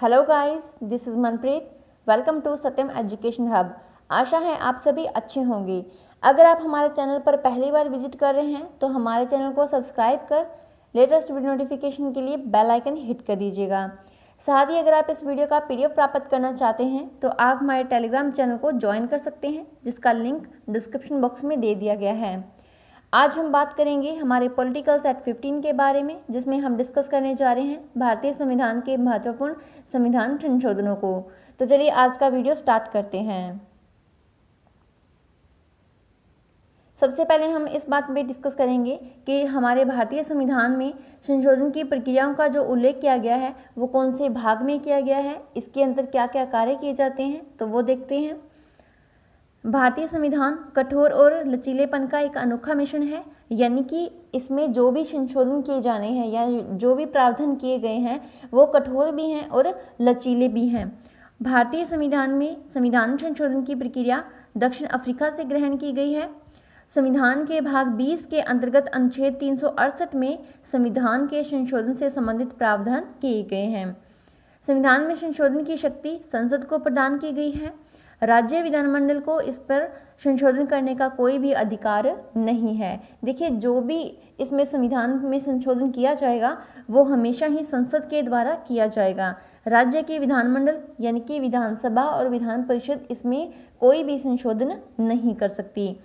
Hello guys, this is Manpreet. Welcome to Satyam education hub. आशा है आप सभी अच्छे होंगे। अगर आप हमारे चैनल पर पहली बार विजिट कर रहे हैं तो हमारे चैनल को सब्सक्राइब कर लेटेस्ट वीडियो नोटिफिकेशन के लिए बेल आइकन हिट कर दीजिएगा। साथ ही अगर आप इस वीडियो का PDF प्राप्त करना चाहते हैं तो आप हमारे टेलीग्राम चैनल को ज्वाइन कर सकते हैं, जिसका लिंक डिस्क्रिप्शन बॉक्स में दे दिया गया है। आज हम बात करेंगे हमारे पॉलिटिकल सेट 15 के बारे में, जिसमें हम डिस्कस करने जा रहे हैं भारतीय संविधान के महत्वपूर्ण संविधान संशोधनों को। तो चलिए आज का वीडियो स्टार्ट करते हैं। सबसे पहले हम इस बात पे डिस्कस करेंगे कि हमारे भारतीय संविधान में संशोधन की प्रक्रियाओं का जो उल्लेख किया गया है वो कौन से भाग में किया गया है, इसके अंदर क्या क्या कार्य किए जाते हैं, तो वो देखते हैं। भारतीय संविधान कठोर और लचीलेपन का एक अनोखा मिश्रण है, यानी कि इसमें जो भी संशोधन किए जाने हैं या जो भी प्रावधान किए गए हैं वो कठोर भी हैं और लचीले भी हैं। भारतीय संविधान में संविधान संशोधन की प्रक्रिया दक्षिण अफ्रीका से ग्रहण की गई है। संविधान के भाग 20 के अंतर्गत अनुच्छेद 368 में संविधान के संशोधन से संबंधित प्रावधान किए गए हैं। संविधान में संशोधन की शक्ति संसद को प्रदान की गई है। राज्य विधानमंडल को इस पर संशोधन करने का कोई भी अधिकार नहीं है। देखिए, जो भी इसमें संविधान में संशोधन किया जाएगा वो हमेशा ही संसद के द्वारा किया जाएगा। राज्य के विधानमंडल यानी कि विधानसभा और विधान परिषद इसमें कोई भी संशोधन नहीं कर सकती।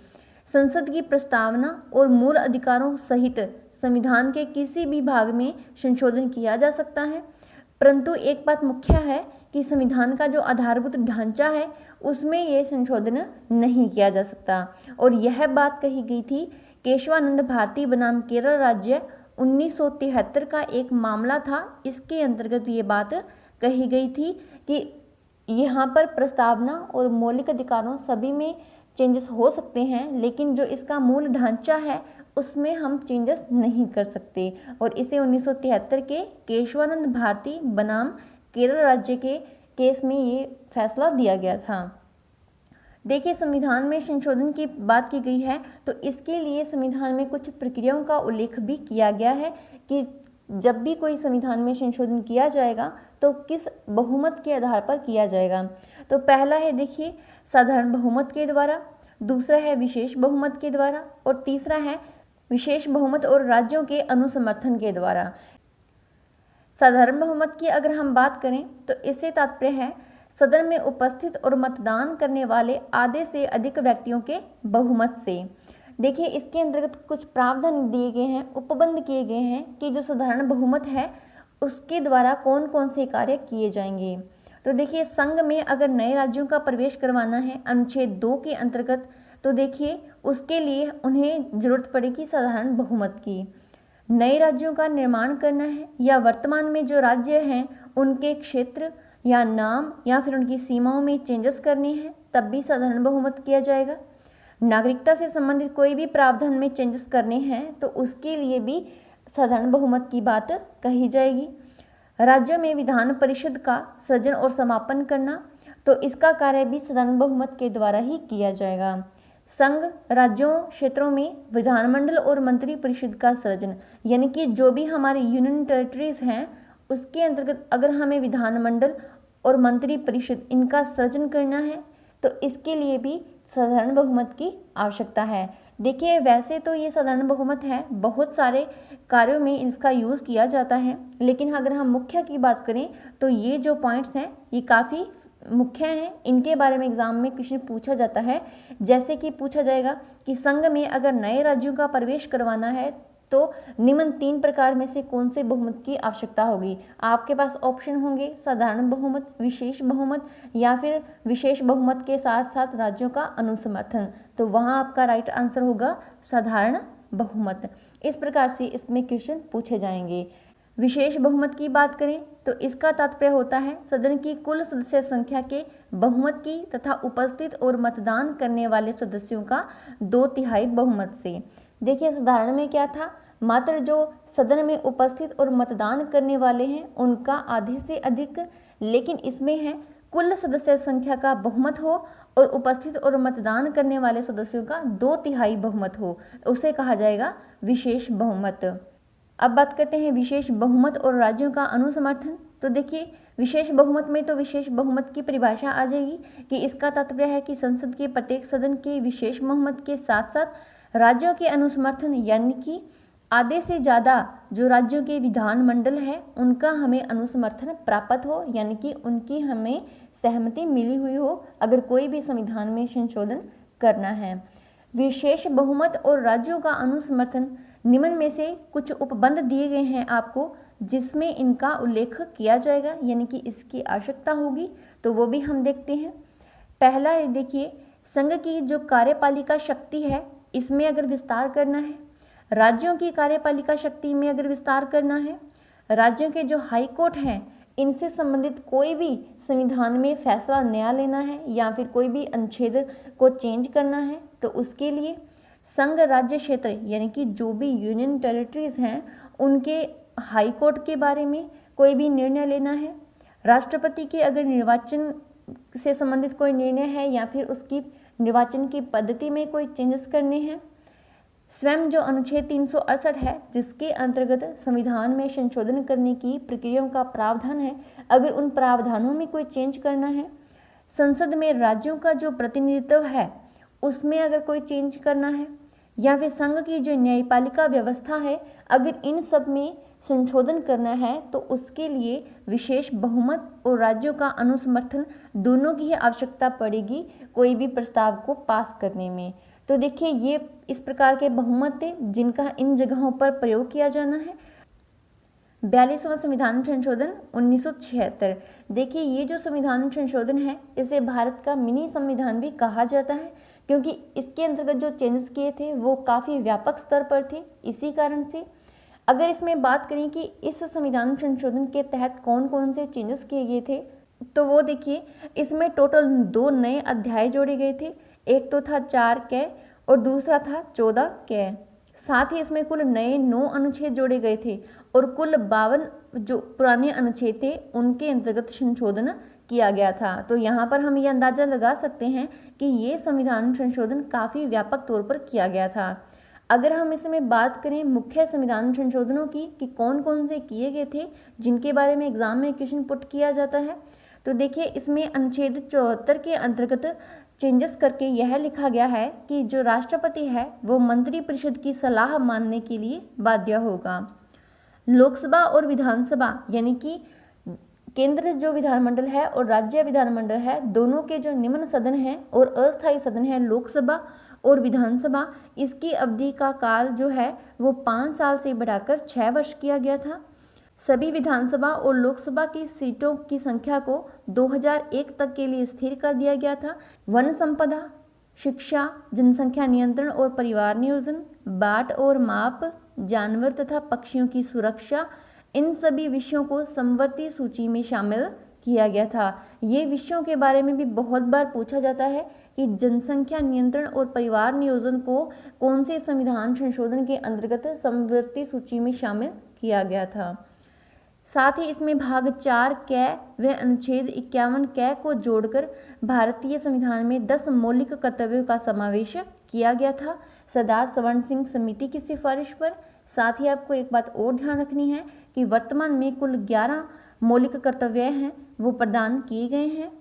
संसद की प्रस्तावना और मूल अधिकारों सहित संविधान के किसी भी भाग में संशोधन किया जा सकता है, परंतु एक बात मुख्य है कि संविधान का जो आधारभूत ढांचा है उसमें ये संशोधन नहीं किया जा सकता। और यह बात कही गई थी केशवानंद भारती बनाम केरल राज्य 1973 का एक मामला था। इसके अंतर्गत ये बात कही गई थी कि यहाँ पर प्रस्तावना और मौलिक अधिकारों सभी में चेंजेस हो सकते हैं, लेकिन जो इसका मूल ढांचा है उसमें हम चेंजेस नहीं कर सकते। और इसे 1973 के केशवानंद भारती बनाम केरल राज्य के केस में ये फैसला दिया गया था। देखिए, संविधान में संशोधन की बात की गई है तो इसके लिए संविधान में कुछ प्रक्रियाओं का उल्लेख भी किया गया है कि जब भी कोई संविधान में संशोधन किया जाएगा तो किस बहुमत के आधार पर किया जाएगा। तो पहला है, देखिए, साधारण बहुमत के द्वारा, दूसरा है विशेष बहुमत के द्वारा और तीसरा है विशेष बहुमत और राज्यों के अनुसमर्थन के द्वारा। साधारण बहुमत की अगर हम बात करें तो इससे तात्पर्य है सदन में उपस्थित और मतदान करने वाले आधे से अधिक व्यक्तियों के बहुमत से। देखिए, इसके अंतर्गत कुछ प्रावधान दिए गए हैं, उपबंध किए गए हैं कि जो साधारण बहुमत है उसके द्वारा कौन कौन से कार्य किए जाएंगे। तो देखिए, संघ में अगर नए राज्यों का प्रवेश करवाना है अनुच्छेद 2 के अंतर्गत, तो देखिए उसके लिए उन्हें जरूरत पड़ेगी साधारण बहुमत की। नए राज्यों का निर्माण करना है या वर्तमान में जो राज्य हैं उनके क्षेत्र या नाम या फिर उनकी सीमाओं में चेंजेस करने हैं, तब भी साधारण बहुमत किया जाएगा। नागरिकता से संबंधित कोई भी प्रावधान में चेंजेस करने हैं तो उसके लिए भी साधारण बहुमत की बात कही जाएगी। राज्यों में विधान परिषद का सृजन और समापन करना, तो इसका कार्य भी साधारण बहुमत के द्वारा ही किया जाएगा। संघ राज्यों क्षेत्रों में विधानमंडल और मंत्री परिषद का सृजन, यानी कि जो भी हमारे यूनियन टेरिटरीज हैं उसके अंतर्गत अगर हमें विधानमंडल और मंत्री परिषद इनका सृजन करना है तो इसके लिए भी साधारण बहुमत की आवश्यकता है। देखिए, वैसे तो ये साधारण बहुमत है, बहुत सारे कार्यों में इसका यूज़ किया जाता है, लेकिन अगर हम मुख्य की बात करें तो ये जो पॉइंट्स हैं ये काफ़ी मुख्य हैं। इनके बारे में एग्जाम में क्वेश्चन पूछा जाता है, जैसे कि पूछा जाएगा कि संघ में अगर नए राज्यों का प्रवेश करवाना है तो निम्न 3 प्रकार में से कौन से बहुमत की आवश्यकता होगी। आपके पास ऑप्शन होंगे साधारण बहुमत, विशेष बहुमत या फिर विशेष बहुमत के साथ साथ राज्यों का अनुसमर्थन। तो वहाँ आपका राइट आंसर होगा साधारण बहुमत। इस प्रकार से इसमें क्वेश्चन पूछे जाएंगे। विशेष बहुमत की बात करें तो इसका तात्पर्य होता है सदन की कुल सदस्य संख्या के बहुमत की तथा उपस्थित और मतदान करने वाले सदस्यों का 2/3 बहुमत से। देखिए, साधारण में क्या था, मात्र जो सदन में उपस्थित और मतदान करने वाले हैं उनका आधे से अधिक, लेकिन इसमें है कुल सदस्य संख्या का बहुमत हो और उपस्थित और मतदान करने वाले सदस्यों का 2/3 बहुमत हो, उसे कहा जाएगा विशेष बहुमत। अब बात करते हैं विशेष बहुमत और राज्यों का अनुसमर्थन। तो देखिए विशेष बहुमत में तो विशेष बहुमत की परिभाषा आ जाएगी कि इसका तात्पर्य है कि संसद के प्रत्येक सदन के विशेष बहुमत के साथ साथ राज्यों के अनुसमर्थन, यानी कि आधे से ज़्यादा जो राज्यों के विधानमंडल है उनका हमें अनुसमर्थन प्राप्त हो, यानी कि उनकी हमें सहमति मिली हुई हो अगर कोई भी संविधान में संशोधन करना है। विशेष बहुमत और राज्यों का अनुसमर्थन निम्न में से कुछ उपबंध दिए गए हैं आपको, जिसमें इनका उल्लेख किया जाएगा, यानी कि इसकी आवश्यकता होगी, तो वो भी हम देखते हैं। पहला देखिए, संघ की जो कार्यपालिका शक्ति है इसमें अगर विस्तार करना है, राज्यों की कार्यपालिका शक्ति में अगर विस्तार करना है, राज्यों के जो हाई कोर्ट हैं इनसे संबंधित कोई भी संविधान में फैसला नया लेना है या फिर कोई भी अनुच्छेद को चेंज करना है, तो उसके लिए संघ राज्य क्षेत्र यानी कि जो भी यूनियन टेरिटरीज हैं उनके हाई कोर्ट के बारे में कोई भी निर्णय लेना है। राष्ट्रपति के अगर निर्वाचन से संबंधित कोई निर्णय है या फिर उसकी निर्वाचन की पद्धति में कोई चेंजेस करने हैं। स्वयं जो अनुच्छेद 368 है जिसके अंतर्गत संविधान में संशोधन करने की प्रक्रियाओं का प्रावधान है, अगर उन प्रावधानों में कोई चेंज करना है। संसद में राज्यों का जो प्रतिनिधित्व है उसमें अगर कोई चेंज करना है, या फिर संघ की जो न्यायपालिका व्यवस्था है अगर इन सब में संशोधन करना है, तो उसके लिए विशेष बहुमत और राज्यों का अनुसमर्थन दोनों की ही आवश्यकता पड़ेगी कोई भी प्रस्ताव को पास करने में। तो देखिए ये इस प्रकार के बहुमत थे जिनका इन जगहों पर प्रयोग किया जाना है। 42वां संविधान संशोधन 1976। देखिए ये जो संविधान संशोधन है इसे भारत का मिनी संविधान भी कहा जाता है, क्योंकि इसके अंतर्गत जो चेंजेस किए थे वो काफ़ी व्यापक स्तर पर थे। इसी कारण से अगर इसमें बात करें कि इस संविधान संशोधन के तहत कौन कौन से चेंजेस किए गए थे, तो वो देखिए इसमें टोटल 2 नए अध्याय जोड़े गए थे। एक तो था 4 कै और दूसरा था 14 कै। साथ ही इसमें कुल नए 9 अनुच्छेद जोड़े गए थे और कुल 52 जो पुराने अनुच्छेद थे उनके अंतर्गत संशोधन किया गया था। तो यहाँ पर हम ये अंदाज़ा लगा सकते हैं कि ये संविधान संशोधन काफ़ी व्यापक तौर पर किया गया था। अगर हम इसमें बात करें मुख्य संविधान संशोधनों की कि कौन कौन से किए गए थे जिनके बारे में एग्जाम में क्वेश्चन पुट किया जाता है, तो देखिए इसमें अनुच्छेद 74 के अंतर्गत चेंजेस करके यह लिखा गया है कि जो राष्ट्रपति है वो मंत्रिपरिषद की सलाह मानने के लिए बाध्य होगा। लोकसभा और विधानसभा यानी कि केंद्र जो विधानमंडल है और राज्य विधानमंडल है, दोनों के जो निम्न सदन हैं और अस्थायी सदन है लोकसभा और विधानसभा, इसकी अवधि का काल जो है वो 5 साल से बढ़ाकर 6 वर्ष किया गया था। सभी विधानसभा और लोकसभा की सीटों की संख्या को 2001 तक के लिए स्थिर कर दिया गया था। वन संपदा, शिक्षा, जनसंख्या नियंत्रण और परिवार नियोजन, बाट और माप, जानवर तथा पक्षियों की सुरक्षा, इन सभी विषयों को समवर्ती सूची में शामिल किया गया था। ये विषयों के बारे में भी बहुत बार पूछा जाता है कि जनसंख्या नियंत्रण और परिवार नियोजन को कौन से संविधान संशोधन के अंतर्गत समवर्ती सूची में शामिल किया गया था। साथ ही इसमें भाग 4 कै व अनुच्छेद 51 कै को जोड़कर भारतीय संविधान में 10 मौलिक कर्तव्यों का समावेश किया गया था सरदार स्वर्ण सिंह समिति की सिफारिश पर। साथ ही आपको एक बात और ध्यान रखनी है कि वर्तमान में कुल 11 मौलिक कर्तव्य हैं वो प्रदान किए गए हैं।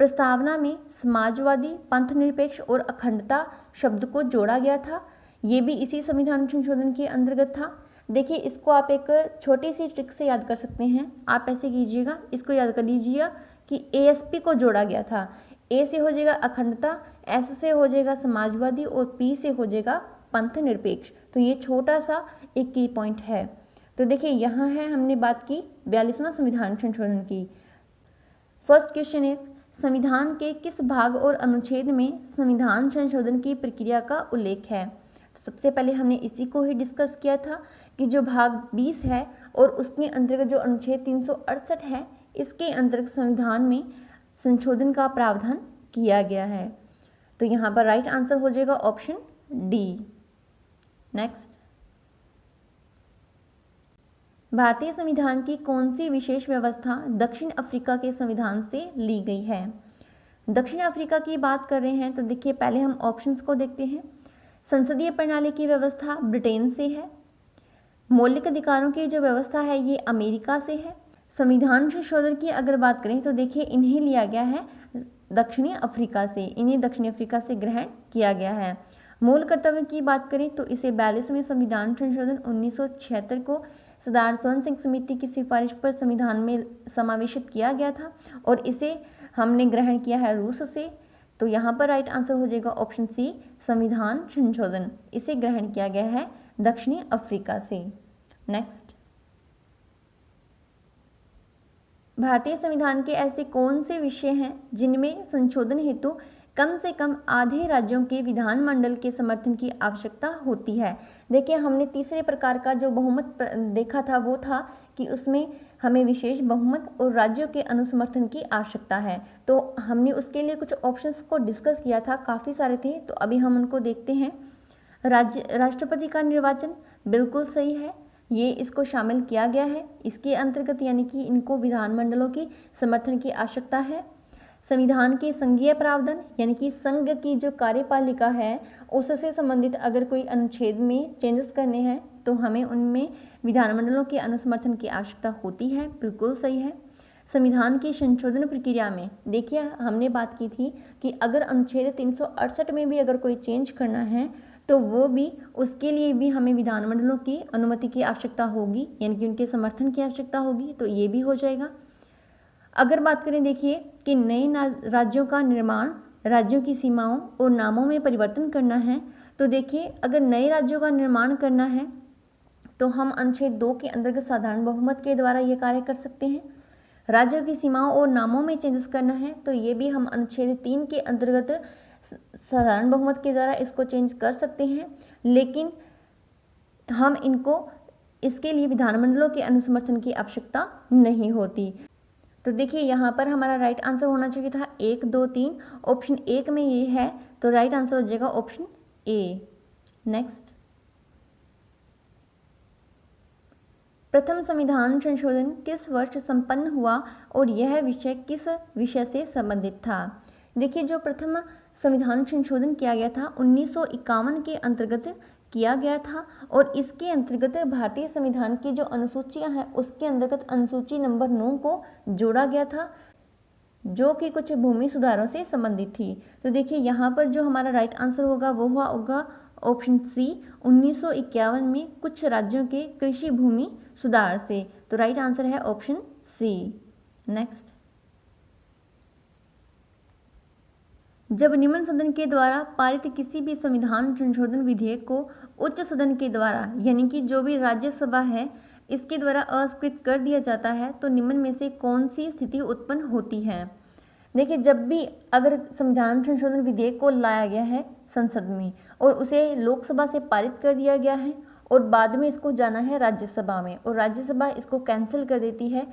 प्रस्तावना में समाजवादी, पंथनिरपेक्ष और अखंडता शब्द को जोड़ा गया था। ये भी इसी संविधान संशोधन के अंतर्गत था। देखिए इसको आप एक छोटी सी ट्रिक से याद कर सकते हैं। आप ऐसे कीजिएगा, इसको याद कर लीजिएगा कि एएसपी को जोड़ा गया था। ए से हो जाएगा अखंडता, एस से हो जाएगा समाजवादी और पी से हो जाएगा पंथ निरपेक्ष। तो ये छोटा सा एक की पॉइंट है। तो देखिए यहाँ है हमने बात की 42वां संविधान संशोधन की। फर्स्ट क्वेश्चन इज संविधान के किस भाग और अनुच्छेद में संविधान संशोधन की प्रक्रिया का उल्लेख है। तो सबसे पहले हमने इसी को ही डिस्कस किया था कि जो भाग 20 है और उसके अंतर्गत जो अनुच्छेद 368 है इसके अंतर्गत संविधान में संशोधन का प्रावधान किया गया है। तो यहाँ पर राइट आंसर हो जाएगा ऑप्शन डी। नेक्स्ट, भारतीय संविधान की कौन सी विशेष व्यवस्था दक्षिण अफ्रीका के संविधान से ली गई है। दक्षिण अफ्रीका की बात कर रहे हैं तो देखिए पहले हम ऑप्शंस को देखते हैं। संसदीय प्रणाली की व्यवस्था ब्रिटेन से है। मौलिक अधिकारों की जो व्यवस्था है ये अमेरिका से है। संविधान संशोधन की अगर बात करें तो देखिए इन्हें लिया गया है दक्षिणी अफ्रीका से, इन्हें दक्षिणी अफ्रीका से ग्रहण किया गया है। मूल कर्तव्य की बात करें तो इसे 42वें संविधान संशोधन 1976 को सरदार स्वर्ण सिंह समिति की सिफारिश पर संविधान में समावेशित किया गया था और इसे हमने ग्रहण किया है रूस से। तो यहाँ पर राइट आंसर हो जाएगा ऑप्शन सी, संविधान संशोधन इसे ग्रहण किया गया है दक्षिणी अफ्रीका से। नेक्स्ट, भारतीय संविधान के ऐसे कौन से विषय हैं जिनमें संशोधन हेतु कम से कम आधे राज्यों के विधानमंडल के समर्थन की आवश्यकता होती है। देखिए हमने तीसरे प्रकार का जो बहुमत देखा था वो था कि उसमें हमें विशेष बहुमत और राज्यों के अनुसमर्थन की आवश्यकता है। तो हमने उसके लिए कुछ ऑप्शंस को डिस्कस किया था, काफ़ी सारे थे, तो अभी हम उनको देखते हैं। राष्ट्रपति का निर्वाचन बिल्कुल सही है, ये इसको शामिल किया गया है इसके अंतर्गत, यानी कि इनको विधानमंडलों की समर्थन की आवश्यकता है। संविधान के संघीय प्रावधान यानी कि संघ की जो कार्यपालिका है उससे संबंधित अगर कोई अनुच्छेद में चेंजेस करने हैं तो हमें उनमें विधानमंडलों के अनुसमर्थन की आवश्यकता होती है, बिल्कुल सही है। संविधान की संशोधन प्रक्रिया में देखिए हमने बात की थी कि अगर अनुच्छेद 368 में भी अगर कोई चेंज करना है तो वो भी उसके लिए भी हमें विधानमंडलों की अनुमति की आवश्यकता होगी, यानी कि उनके समर्थन की आवश्यकता होगी, तो ये भी हो जाएगा। अगर बात करें देखिए कि नए राज्यों का निर्माण, राज्यों की सीमाओं और नामों में परिवर्तन करना है, तो देखिए अगर नए राज्यों का निर्माण करना है तो हम अनुच्छेद 2 के अंतर्गत साधारण बहुमत के द्वारा ये कार्य कर सकते हैं। राज्यों की सीमाओं और नामों में चेंजेस करना है तो ये भी हम अनुच्छेद 3 के अंतर्गत साधारण बहुमत के द्वारा इसको चेंज कर सकते हैं, लेकिन हम इनको इसके लिए विधानमंडलों के अनुसमर्थन की आवश्यकता नहीं होती। तो देखिए यहाँ पर हमारा राइट आंसर होना चाहिए था 1, 2, 3, ऑप्शन 1 में ये है, तो राइट आंसर हो जाएगा ऑप्शन ए। नेक्स्ट, प्रथम संविधान संशोधन किस वर्ष संपन्न हुआ और यह विषय किस विषय से संबंधित था। देखिए जो प्रथम संविधान संशोधन किया गया था 1951 के अंतर्गत किया गया था और इसके अंतर्गत भारतीय संविधान की जो अनुसूचियां हैं उसके अंतर्गत अनुसूची नंबर 9 को जोड़ा गया था जो कि कुछ भूमि सुधारों से संबंधित थी। तो देखिए यहाँ पर जो हमारा राइट आंसर होगा वो होगा ऑप्शन सी, 1951 में कुछ राज्यों के कृषि भूमि सुधार से। तो राइट आंसर है ऑप्शन सी। नेक्स्ट, जब निम्न सदन के द्वारा पारित किसी भी संविधान संशोधन विधेयक को उच्च सदन के द्वारा यानी कि जो भी राज्यसभा है इसके द्वारा अस्वीकृत कर दिया जाता है तो निम्न में से कौन सी स्थिति उत्पन्न होती है। देखिए जब भी अगर संविधान संशोधन विधेयक को लाया गया है संसद में और उसे लोकसभा से पारित कर दिया गया है और बाद में इसको जाना है राज्यसभा में और राज्यसभा इसको कैंसिल कर देती है,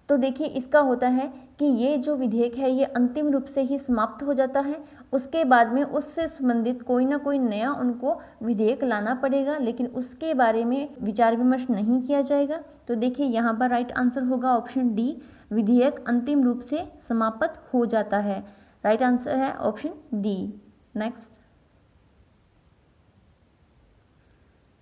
तो देखिए इसका होता है कि ये जो विधेयक है ये अंतिम रूप से ही समाप्त हो जाता है। उसके बाद में उससे संबंधित कोई ना कोई नया उनको विधेयक लाना पड़ेगा, लेकिन उसके बारे में विचार विमर्श नहीं किया जाएगा। तो देखिए यहाँ पर राइट आंसर होगा ऑप्शन डी, विधेयक अंतिम रूप से समाप्त हो जाता है। राइट आंसर है ऑप्शन डी। नेक्स्ट,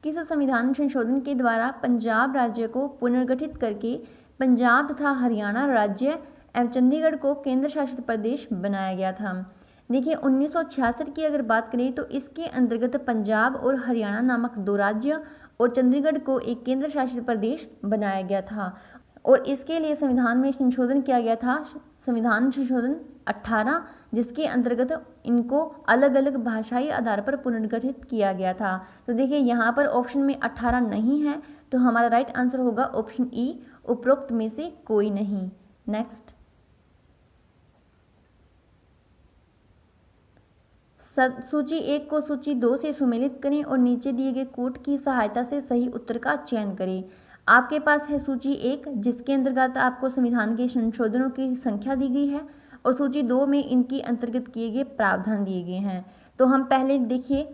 किस संविधान संशोधन के द्वारा पंजाब राज्य को पुनर्गठित करके पंजाब तथा हरियाणा राज्य एवं चंडीगढ़ को केंद्र शासित प्रदेश बनाया गया था। देखिए 1966 की अगर बात करें तो इसके अंतर्गत पंजाब और हरियाणा नामक 2 राज्य और चंडीगढ़ को एक केंद्र शासित प्रदेश बनाया गया था और इसके लिए संविधान में संशोधन किया गया था, संविधान संशोधन 18, जिसके अंतर्गत इनको अलग अलग भाषाई आधार पर पुनर्गठित किया गया था। तो देखिए यहाँ पर ऑप्शन में 18 नहीं है, तो हमारा राइट आंसर होगा ऑप्शन ई, उपरोक्त में से कोई नहीं। नेक्स्ट, सूची 1 को सूची 2 से सुमेलित करें और नीचे दिए गए कोड की सहायता से सही उत्तर का चयन करें। आपके पास है सूची 1 जिसके अंतर्गत आपको संविधान के संशोधनों की संख्या दी गई है और सूची 2 में इनकी अंतर्गत किए गए प्रावधान दिए गए हैं। तो हम पहले देखिए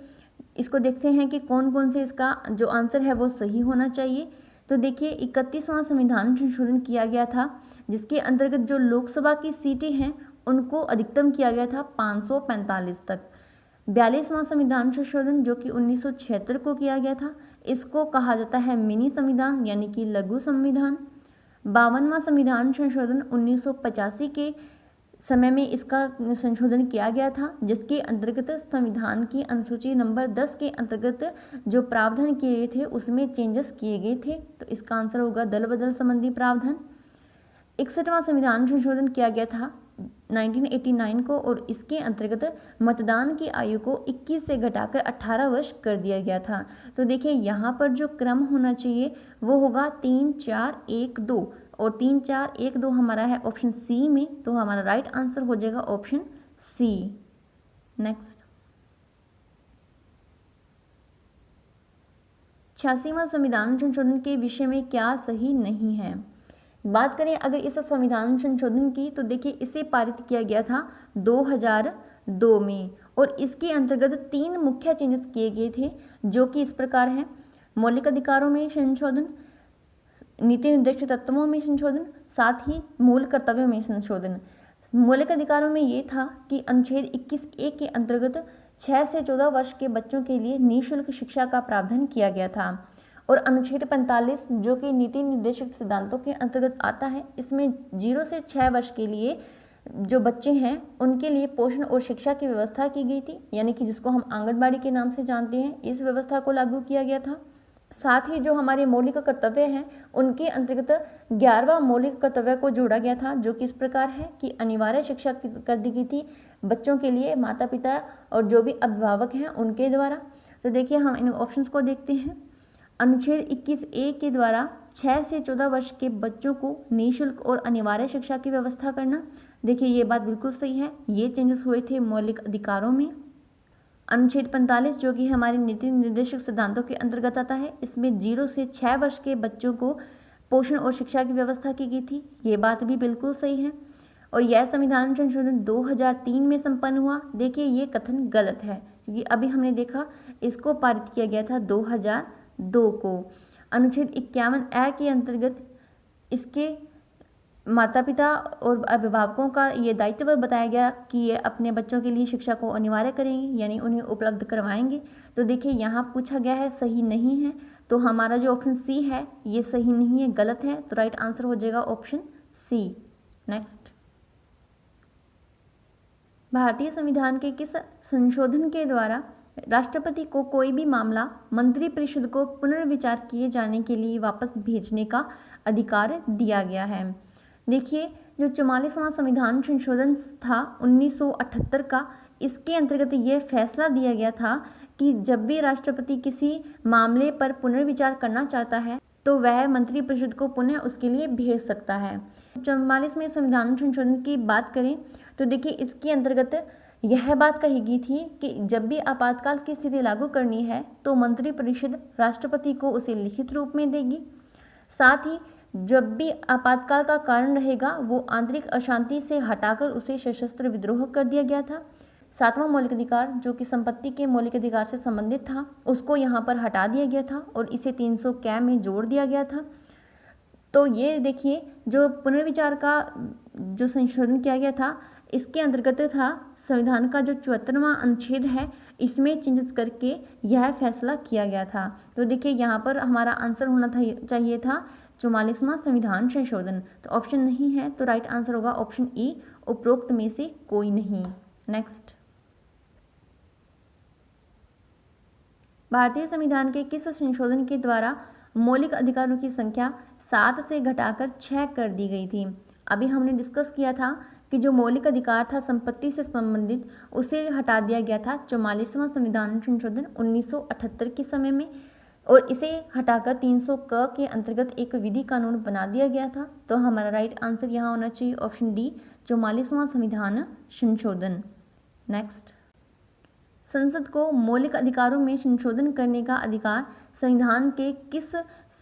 इसको देखते हैं कि कौन कौन से इसका जो आंसर है वो सही होना चाहिए। तो देखिए 31वां संविधान संशोधन किया गया था जिसके अंतर्गत जो लोकसभा की सीटें हैं उनको अधिकतम किया गया था 545 तक। 42वां संविधान संशोधन जो कि 1976 को किया गया था, इसको कहा जाता है मिनी संविधान यानी कि लघु संविधान। 52वां संविधान संशोधन 1985 के समय में इसका संशोधन किया गया था, जिसके अंतर्गत संविधान की अनुसूची नंबर 10 के अंतर्गत जो प्रावधान किए गए थे उसमें चेंजेस किए गए थे। तो इसका आंसर होगा दल बदल संबंधी प्रावधान। 61वां संविधान संशोधन किया गया था 1989 को, और इसके अंतर्गत मतदान की आयु को 21 से घटाकर 18 वर्ष कर दिया गया था। तो देखिए यहाँ पर जो क्रम होना चाहिए वो होगा 3 4 1 2, और 3 4 1 2 हमारा है ऑप्शन सी में, तो हमारा राइट आंसर हो जाएगा ऑप्शन सी। नेक्स्ट 86वां संविधान संशोधन के विषय में क्या सही नहीं है। बात करें अगर इस संविधान संशोधन की, तो देखिए इसे पारित किया गया था 2002 में, और इसके अंतर्गत 3 मुख्य चेंजेस किए गए थे, जो कि इस प्रकार हैं। मौलिक अधिकारों में संशोधन, नीति निर्देशक तत्वों में संशोधन, साथ ही मूल कर्तव्यों में संशोधन। मौलिक अधिकारों में ये था कि अनुच्छेद 21A के अंतर्गत 6 से 14 वर्ष के बच्चों के लिए निःशुल्क शिक्षा का प्रावधान किया गया था, और अनुच्छेद 45 जो कि नीति निर्देशक सिद्धांतों के अंतर्गत आता है, इसमें 0 से 6 वर्ष के लिए जो बच्चे हैं उनके लिए पोषण और शिक्षा की व्यवस्था की गई थी, यानी कि जिसको हम आंगनबाड़ी के नाम से जानते हैं, इस व्यवस्था को लागू किया गया था। साथ ही जो हमारे मौलिक कर्तव्य हैं उनके अंतर्गत 11वां मौलिक कर्तव्य को जोड़ा गया था, जो कि इस प्रकार है कि अनिवार्य शिक्षा कर दी गई थी बच्चों के लिए माता पिता और जो भी अभिभावक हैं उनके द्वारा। तो देखिए हम इन ऑप्शंस को देखते हैं। अनुच्छेद 21A के द्वारा 6 से 14 वर्ष के बच्चों को निःशुल्क और अनिवार्य शिक्षा की व्यवस्था करना, देखिए ये बात बिल्कुल सही है, ये चेंजेस हुए थे मौलिक अधिकारों में। अनुच्छेद 45 जो कि हमारे नीति निर्देशक सिद्धांतों के अंतर्गत आता है, इसमें 0 से 6 वर्ष के बच्चों को पोषण और शिक्षा की व्यवस्था की गई थी, ये बात भी बिल्कुल सही है। और यह संविधान संशोधन 2003 में संपन्न हुआ, देखिए ये कथन गलत है, क्योंकि अभी हमने देखा इसको पारित किया गया था 2002 को। अनुच्छेद 51A के अंतर्गत इसके माता पिता और अभिभावकों का ये दायित्व बताया गया कि ये अपने बच्चों के लिए शिक्षा को अनिवार्य करेंगे, यानी उन्हें उपलब्ध करवाएंगे। तो देखिए यहाँ पूछा गया है सही नहीं है, तो हमारा जो ऑप्शन सी है ये सही नहीं है, गलत है, तो राइट आंसर हो जाएगा ऑप्शन सी। नेक्स्ट, भारतीय संविधान के किस संशोधन के द्वारा राष्ट्रपति को कोई भी मामला मंत्रिपरिषद को पुनर्विचार किए जाने के लिए वापस भेजने का अधिकार दिया गया है। देखिए जो 44वां संविधान संशोधन था 1978 का, इसके अंतर्गत ये फैसला दिया गया था कि जब भी राष्ट्रपति किसी मामले पर पुनर्विचार करना चाहता है तो वह मंत्रिपरिषद को पुनः उसके लिए भेज सकता है। 44वें संविधान संशोधन की बात करें तो देखिए इसके अंतर्गत यह बात कही गई थी कि जब भी आपातकाल की स्थिति लागू करनी है तो मंत्रिपरिषद राष्ट्रपति को उसे लिखित रूप में देगी। साथ ही जब भी आपातकाल का कारण रहेगा वो आंतरिक अशांति से हटाकर उसे सशस्त्र विद्रोह कर दिया गया था। 7वां मौलिक अधिकार जो कि संपत्ति के मौलिक अधिकार से संबंधित था उसको यहाँ पर हटा दिया गया था और इसे 300 कै में जोड़ दिया गया था। तो ये देखिए जो पुनर्विचार का जो संशोधन किया गया था इसके अंतर्गत था संविधान का जो 74वां अनुच्छेद है इसमें चेंजेस करके यह फैसला किया गया था। तो देखिए यहाँ पर हमारा आंसर होना चाहिए था 44वां संविधान संशोधन, तो ऑप्शन नहीं है, तो राइट आंसर होगा ऑप्शन ई, उपरोक्त में से कोई नहीं। नेक्स्ट, भारतीय संविधान के किस संशोधन के द्वारा मौलिक अधिकारों की संख्या 7 से घटाकर 6 कर दी गई थी। अभी हमने डिस्कस किया था कि जो मौलिक अधिकार था संपत्ति से संबंधित उसे हटा दिया गया था 44वां संविधान संशोधन 1978 के समय में, और इसे हटाकर 300 क के अंतर्गत एक विधि कानून बना दिया गया था। तो हमारा राइट आंसर यहाँ होना चाहिए ऑप्शन डी, 44वां संविधान संशोधन। नेक्स्ट, संसद को मौलिक अधिकारों में संशोधन करने का अधिकार संविधान के किस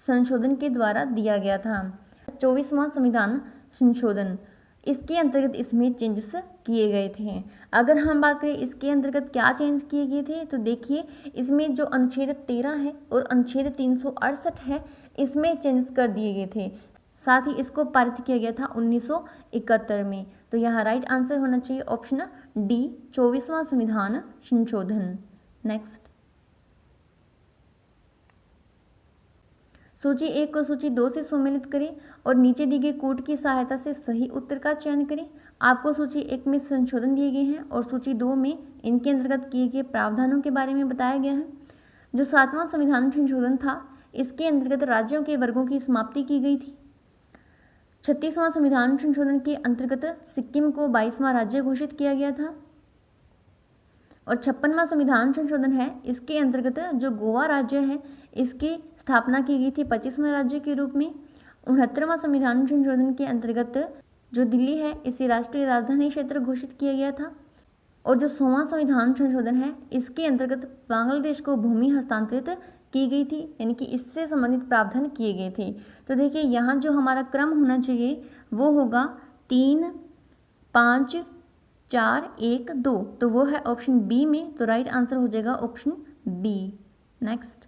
संशोधन के द्वारा दिया गया था? 24वां संविधान संशोधन, इसके अंतर्गत इसमें चेंजेस किए गए थे। अगर हम बात करें इसके अंतर्गत क्या चेंज किए गए थे तो देखिए इसमें जो अनुच्छेद 13 है और अनुच्छेद 368 है इसमें चेंजेस कर दिए गए थे। साथ ही इसको पारित किया गया था 1971 में। तो यहाँ राइट आंसर होना चाहिए ऑप्शन डी, 24वां संविधान संशोधन। नेक्स्ट, सूची 1 को सूची 2 से सम्मिलित करें और नीचे दी गई कूट की सहायता से सही उत्तर का चयन करें। आपको सूची 1 में संशोधन दिए गए हैं और सूची 2 में इनके अंतर्गत किए गए प्रावधानों के बारे में बताया गया है। जो 7वां संविधान संशोधन था, इसके अंतर्गत राज्यों के वर्गों की समाप्ति की गई थी। 36वां संविधान संशोधन के अंतर्गत सिक्किम को 22वां राज्य घोषित किया गया था। और 56वां संविधान संशोधन है, इसके अंतर्गत जो गोवा राज्य है इसकी स्थापना की गई थी 25वें राज्य के रूप में। 69वां संविधान संशोधन के अंतर्गत जो दिल्ली है इसे राष्ट्रीय राजधानी क्षेत्र घोषित किया गया था। और जो 100वां संविधान संशोधन है, इसके अंतर्गत बांग्लादेश को भूमि हस्तांतरित की गई थी, यानी कि इससे संबंधित प्रावधान किए गए थे। तो देखिए यहाँ जो हमारा क्रम होना चाहिए वो होगा 3, 5, 4, 1, 2। तो वो है ऑप्शन बी में, तो राइट आंसर हो जाएगा ऑप्शन बी। नेक्स्ट,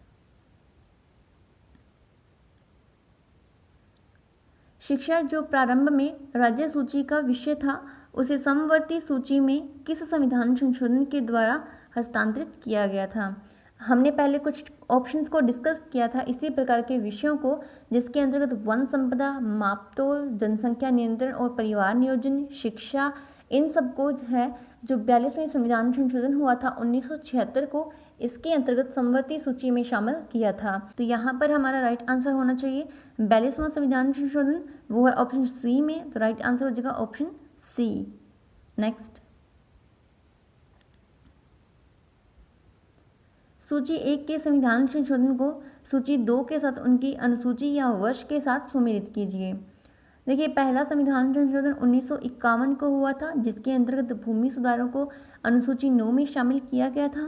शिक्षा जो प्रारंभ में राज्य सूची का विषय था उसे समवर्ती सूची में किस संविधान संशोधन के द्वारा हस्तांतरित किया गया था। हमने पहले कुछ ऑप्शंस को डिस्कस किया था इसी प्रकार के विषयों को, जिसके अंतर्गत वन संपदा, मापतोल, जनसंख्या नियंत्रण और परिवार नियोजन, शिक्षा, इन सबको है जो 42वें संविधान संशोधन हुआ था 1976 को, इसके अंतर्गत समवर्ती सूची में शामिल किया था। तो यहाँ पर हमारा राइट आंसर होना चाहिए 42वां संविधान संशोधन, वो है ऑप्शन सी में, तो राइट आंसर हो जाएगा ऑप्शन सी। नेक्स्ट, सूची 1 के संविधान संशोधन को सूची 2 के साथ उनकी अनुसूची या वर्ष के साथ सम्मिलित कीजिए। देखिए, पहला संविधान संशोधन 1951 को हुआ था, जिसके अंतर्गत भूमि सुधारों को अनुसूची 9 में शामिल किया गया था।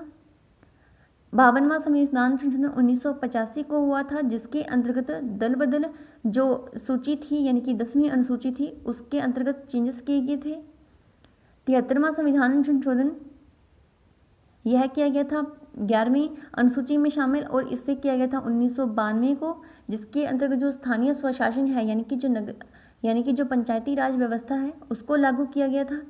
52वां संविधान संशोधन 1985 को हुआ था, जिसके अंतर्गत दल बदल जो सूची थी यानी कि 10वीं अनुसूची थी उसके अंतर्गत चेंजेस किए गए थे। 73वां संविधान संशोधन यह किया गया था 11वीं अनुसूची में शामिल, और इससे किया गया था 1992 को, जिसके अंतर्गत जो स्थानीय स्वशासन है यानी कि जो पंचायती राज व्यवस्था है उसको लागू किया गया था।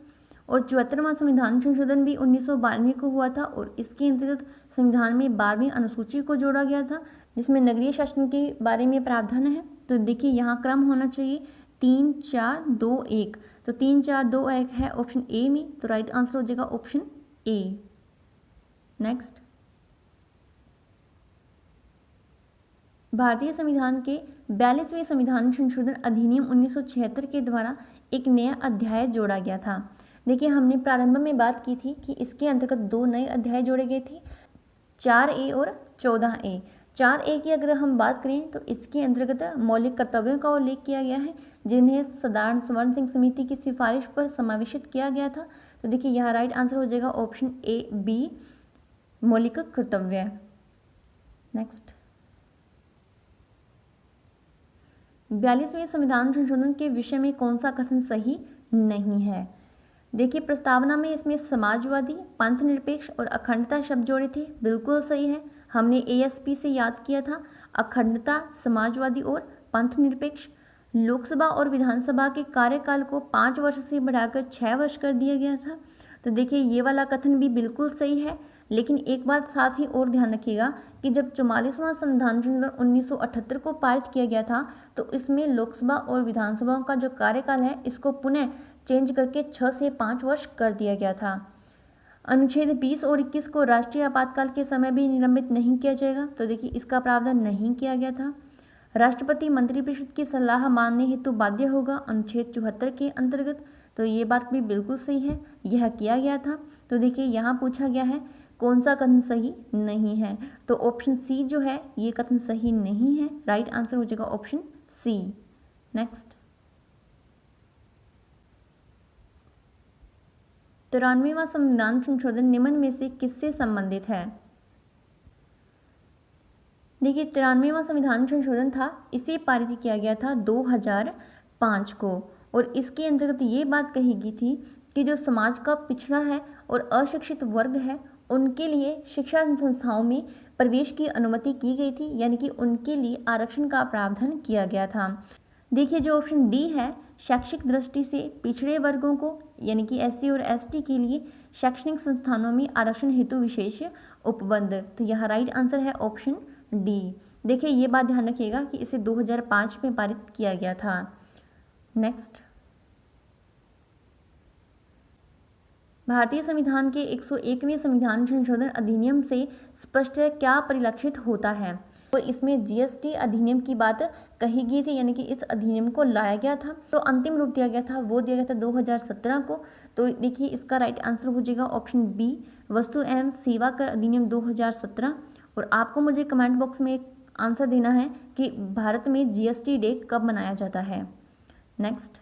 और 74वां संविधान संशोधन भी 1992 को हुआ था, और इसके अंतर्गत संविधान में 12वीं अनुसूची को जोड़ा गया था, जिसमें नगरीय शासन के बारे में प्रावधान है। तो देखिए यहाँ क्रम होना चाहिए 3, 4, 2, 1। तो 3, 4, 2, 1 है ऑप्शन ए में, तो राइट आंसर हो जाएगा ऑप्शन ए। नेक्स्ट, भारतीय संविधान के 42वें संविधान संशोधन अधिनियम 1976 के द्वारा एक नया अध्याय जोड़ा गया था। देखिए, हमने प्रारंभ में बात की थी कि इसके अंतर्गत 2 नए अध्याय जोड़े गए थे, 4A और 14A। 4A की अगर हम बात करें तो इसके अंतर्गत मौलिक कर्तव्यों का उल्लेख किया गया है, जिन्हें साधारण स्वर्ण सिंह समिति की सिफारिश पर समावेशित किया गया था। तो देखिए यहाँ राइट आंसर हो जाएगा ऑप्शन ए बी, मौलिक कर्तव्य। नेक्स्ट, 42वें संविधान संशोधन के विषय में कौन सा कथन सही नहीं है। देखिए, प्रस्तावना में इसमें समाजवादी, पंथ निरपेक्ष और अखंडता शब्द जोड़े थे, बिल्कुल सही है। हमने ASP से याद किया था अखंडता, समाजवादी और पंथ निरपेक्ष। लोकसभा और विधानसभा के कार्यकाल को 5 वर्ष से बढ़ाकर 6 वर्ष कर दिया गया था। तो देखिए ये वाला कथन भी बिल्कुल सही है, लेकिन एक बात साथ ही और ध्यान रखिएगा कि जब 44वां संविधान संशोधन 1978 को पारित किया गया था तो इसमें लोकसभा और विधानसभाओं का जो कार्यकाल है इसको पुनः चेंज करके 6 से 5 वर्ष कर दिया गया था। अनुच्छेद 20 और 21 को राष्ट्रीय आपातकाल के समय भी निलंबित नहीं किया जाएगा, तो देखिए इसका प्रावधान नहीं किया गया था। राष्ट्रपति मंत्रिपरिषद की सलाह मानने हेतु बाध्य होगा अनुच्छेद 74 के अंतर्गत, तो ये बात भी बिल्कुल सही है, यह किया गया था। तो देखिए यहाँ पूछा गया है कौन सा कथन सही नहीं है, तो ऑप्शन सी जो है ये कथन सही नहीं है, राइट आंसर हो जाएगा ऑप्शन सी। नेक्स्ट, 93वां संविधान संशोधन निम्न में से किससे संबंधित है। देखिए 93वां संविधान संशोधन था, इसे पारित किया गया था 2005 को, और इसके अंतर्गत ये बात कही गई थी कि जो समाज का पिछड़ा है और अशिक्षित वर्ग है उनके लिए शिक्षा संस्थाओं में प्रवेश की अनुमति की गई थी, यानी कि उनके लिए आरक्षण का प्रावधान किया गया था। देखिए जो ऑप्शन डी है, शैक्षिक दृष्टि से पिछड़े वर्गों को यानी कि SC और ST के लिए शैक्षणिक संस्थानों में आरक्षण हेतु विशेष उपबंध, तो यह राइट आंसर है ऑप्शन डी। देखिए ये बात ध्यान रखिएगा कि इसे 2005 में पारित किया गया था। नेक्स्ट, भारतीय संविधान के 101वें संविधान संशोधन अधिनियम से स्पष्ट क्या परिलक्षित होता है। तो इसमें जीएसटी अधिनियम की बात कही गई थी, यानी कि इस अधिनियम को लाया गया था। तो अंतिम रूप दिया गया था, वो दिया गया था 2017 को। तो देखिए इसका राइट आंसर हो जाएगा ऑप्शन बी, वस्तु एवं सेवा कर अधिनियम 2017। और आपको मुझे कमेंट बॉक्स में एक आंसर देना है कि भारत में जीएसटी डे कब मनाया जाता है। नेक्स्ट,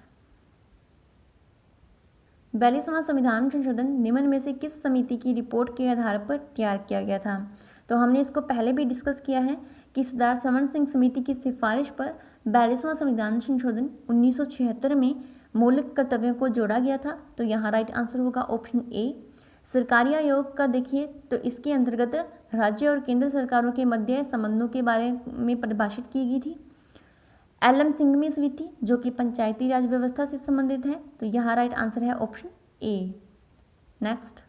42वां संविधान संशोधन निम्न में से किस समिति की रिपोर्ट के आधार पर तैयार किया गया था। तो हमने इसको पहले भी डिस्कस किया है कि सरदार सरवण सिंह समिति की सिफारिश पर 42वां संविधान संशोधन 1976 में मौलिक कर्तव्यों को जोड़ा गया था। तो यहाँ राइट आंसर होगा ऑप्शन ए। सरकारी आयोग का देखिए तो इसके अंतर्गत राज्य और केंद्र सरकारों के मध्य संबंधों के बारे में परिभाषित की गई थी। एल.एम. सिंघवी समिति जो कि पंचायती राज व्यवस्था से संबंधित है। तो यहाँ राइट आंसर है ऑप्शन ए। नेक्स्ट,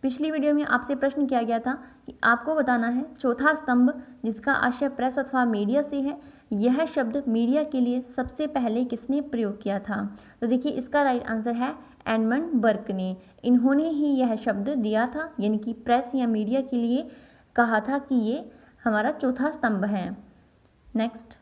पिछली वीडियो में आपसे प्रश्न किया गया था कि आपको बताना है चौथा स्तंभ जिसका आशय प्रेस अथवा मीडिया से है, यह शब्द मीडिया के लिए सबसे पहले किसने प्रयोग किया था। तो देखिए इसका राइट आंसर है एडमंड बर्क ने। इन्होंने ही यह शब्द दिया था, यानी कि प्रेस या मीडिया के लिए कहा था कि ये हमारा चौथा स्तंभ है। नेक्स्ट,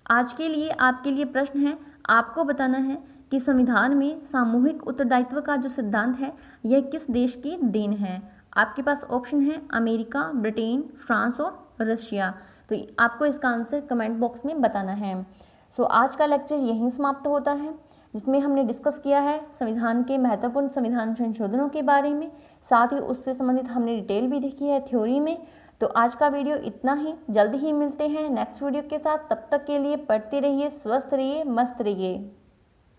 आज के लिए आपके लिए प्रश्न है, आपको बताना है कि संविधान में सामूहिक उत्तरदायित्व का जो सिद्धांत है यह किस देश की देन है। आपके पास ऑप्शन है अमेरिका, ब्रिटेन, फ्रांस और रशिया। तो आपको इसका आंसर कमेंट बॉक्स में बताना है। सो आज का लेक्चर यहीं समाप्त होता है, जिसमें हमने डिस्कस किया है संविधान के महत्वपूर्ण संविधान संशोधनों के बारे में, साथ ही उससे संबंधित हमने डिटेल भी देखी है थ्योरी में। तो आज का वीडियो इतना ही, जल्द ही मिलते हैं नेक्स्ट वीडियो के साथ। तब तक के लिए पढ़ते रहिए, स्वस्थ रहिए, मस्त रहिए।